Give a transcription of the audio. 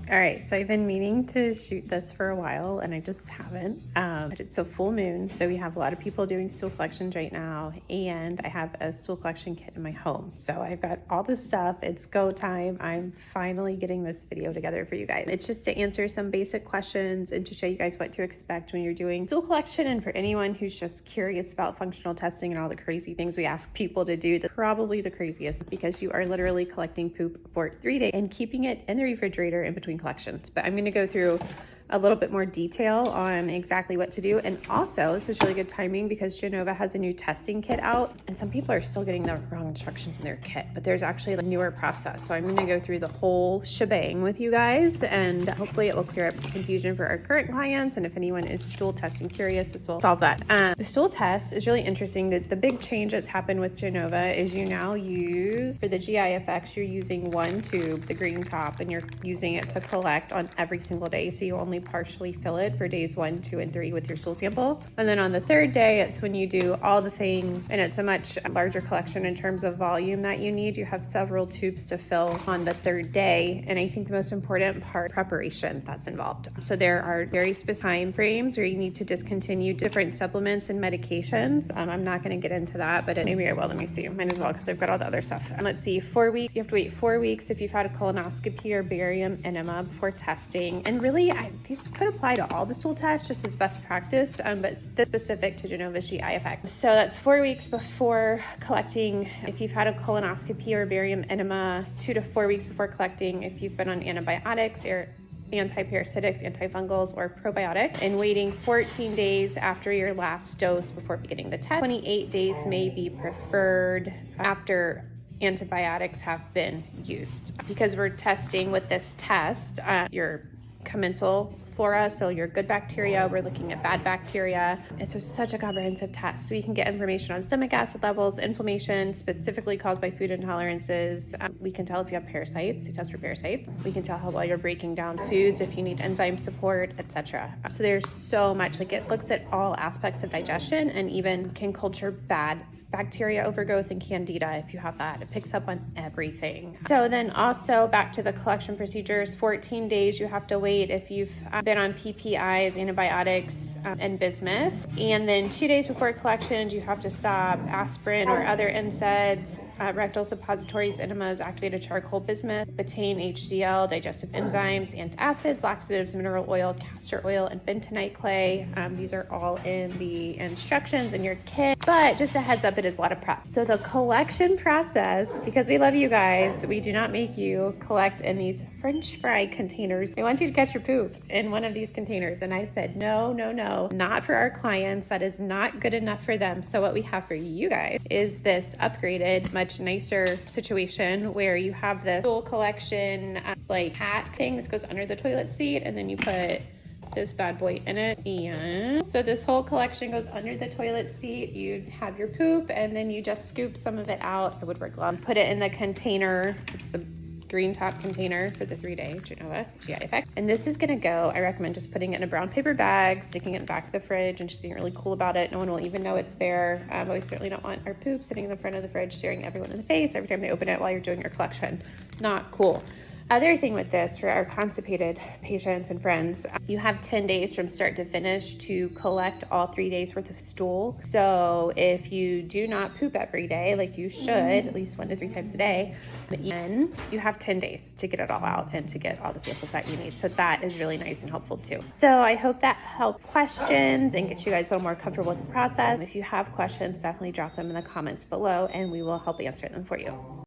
All right, so I've been meaning to shoot this for a while and I just haven't. But it's a full moon, so we have a lot of people doing stool collections right now, and I have a stool collection kit in my home. So I've got all this stuff. It's go time. I'm finally getting this video together for you guys. It's just to answer some basic questions and to show you guys what to expect when you're doing stool collection, and for anyone who's just curious about functional testing and all the crazy things we ask people to do. Probably the craziest, because you are literally collecting poop for 3 days and keeping it in the refrigerator in between collections. But I'm going to go through a little bit more detail on exactly what to do. And also, this is really good timing because Genova has a new testing kit out, and some people are still getting the wrong instructions in their kit, but there's actually a newer process. So I'm going to go through the whole shebang with you guys, and hopefully it will clear up confusion for our current clients. And if anyone is stool testing curious, this will solve that. The stool test is really interesting. The big change that's happened with Genova is you now use, for the GIFX, you're using one tube, the green top, and you're using it to collect on every single day. So you only partially fill it for days 1, 2, and 3 with your stool sample. And then on the third day, it's when you do all the things, and it's a much larger collection in terms of volume that you need. You have several tubes to fill on the third day. And I think the most important part, preparation that's involved. So there are very specific time frames where you need to discontinue different supplements and medications. I'm not going to get into that, but maybe I will. Let me see. Might as well, because I've got all the other stuff. Let's see, 4 weeks. You have to wait 4 weeks if you've had a colonoscopy or barium enema before testing. And really, these could apply to all the stool tests just as best practice, but it's specific to Genova's GI effect. So that's 4 weeks before collecting if you've had a colonoscopy or barium enema, 2 to 4 weeks before collecting if you've been on antibiotics or anti-parasitics, antifungals, or probiotic, and waiting 14 days after your last dose before beginning the test. 28 days may be preferred after antibiotics have been used. Because we're testing with this test, your commensal flora, so your good bacteria, we're looking at bad bacteria. It's such a comprehensive test. So you can get information on stomach acid levels, inflammation specifically caused by food intolerances. We can tell if you have parasites. They test for parasites. We can tell how well you're breaking down foods, if you need enzyme support, etc. So there's so much. Like, it looks at all aspects of digestion and even can culture bad bacteria overgrowth and candida if you have that. It picks up on everything. So then also back to the collection procedures, 14 days you have to wait if you've been on PPIs, antibiotics, and bismuth. And then 2 days before collections, you have to stop aspirin or other NSAIDs, rectal suppositories, enemas, activated charcoal, bismuth, betaine, HCl, digestive enzymes, antacids, laxatives, mineral oil, castor oil, and bentonite clay. These are all in the instructions in your kit, but just a heads up, it is a lot of prep. So the collection process, because we love you guys, we do not make you collect in these French fry containers. I want you to catch your poop in one of these containers. And I said, no, not for our clients. That is not good enough for them. So what we have for you guys is this upgraded, much nicer situation where you have this stool collection like hat thing. This goes under the toilet seat, and then you put this bad boy in it. And so this whole collection goes under the toilet seat. You have your poop, and then you just scoop some of it out. I would wear gloves. Put it in the container. It's the green top container for the 3-day Genova GI effect. And this is gonna go, I recommend just putting it in a brown paper bag, sticking it in the back of the fridge, and just being really cool about it. No one will even know it's there. But we certainly don't want our poop sitting in the front of the fridge staring everyone in the face every time they open it while you're doing your collection. Not cool. Other thing with this, for our constipated patients and friends, you have 10 days from start to finish to collect all 3 days worth of stool. So if you do not poop every day, like you should, at least 1 to 3 times a day, then you have 10 days to get it all out and to get all the samples that you need. So that is really nice and helpful too. So I hope that helped questions and get you guys a little more comfortable with the process. If you have questions, definitely drop them in the comments below and we will help answer them for you.